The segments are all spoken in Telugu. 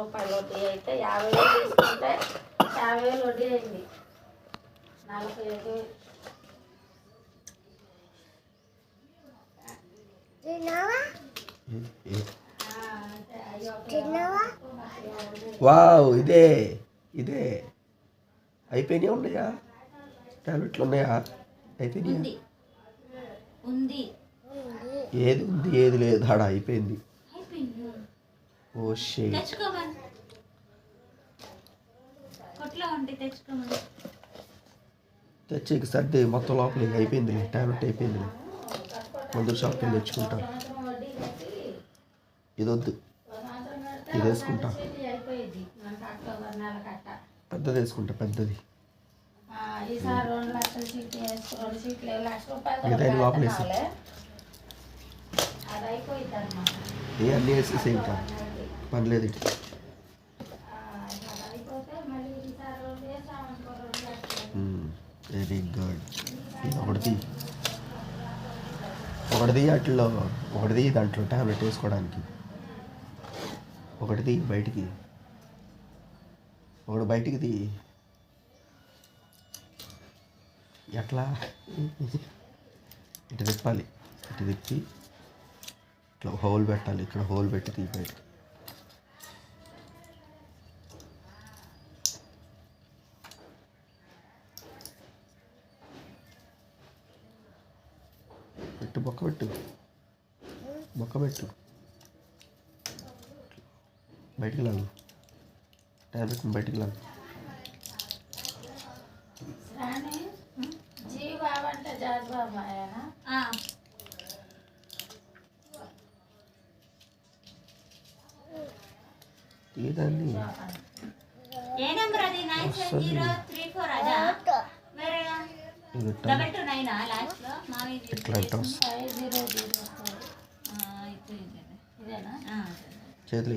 రూపాయల వడ్డీ అయితే 50,000 తీసుకుంటే 50,000 వడ్డీ అయింది. 45,000. వావ్, ఇదే ఇదే అయిపోయినాయి. ఉన్నాయా టాబ్లెట్లు? ఉన్నాయా? అయిపోయినాయి. ఏది ఉంది ఏది లేదు ఆడ అయిపోయింది. ఓ షేట్. తెచ్చేకి సర్ది మొత్తం లోపల అయిపోయింది. టాబ్లెట్ అయిపోయింది. మందుల షాప్కి వెళ్ళి తెచ్చుకుంటా. ఇది వద్దు, ఇది వేసుకుంటా. పెద్దది వేసుకుంటా, పెద్దది. మిగతా లోపల వేసి ఏ అన్నీ వేసేసి ఇంకా పని లేదు. Very good. ఒకటిది అట్లా ఒకటిది దాంట్లో టాబ్లెట్ వేసుకోవడానికి. ఒకటిది బయటికి, ఒకటి బయటికి తీ. ఎట్లా ఇటు తిప్పాలి, ఇటు తిప్పి ఇట్లా హోల్ పెట్టాలి. ఇక్కడ హోల్ పెట్టి తీ బయటికి. పెట్టు, బొక్క పెట్టు, బొక్క పెట్టు. బయటికి లాగు, టాబ్లెట్ని బయటికి లాగు. తీయదాన్ని చేతులు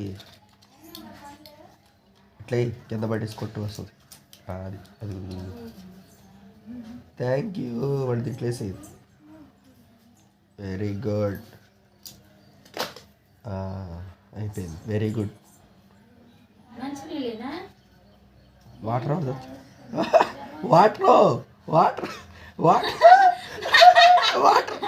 ఇట్లా కింద పడేసి కొట్టు వస్తుంది. అది అది థ్యాంక్ యూ. వాడి తిట్లేసేది. Very good. అయిపోయింది. Very good. Water water water water water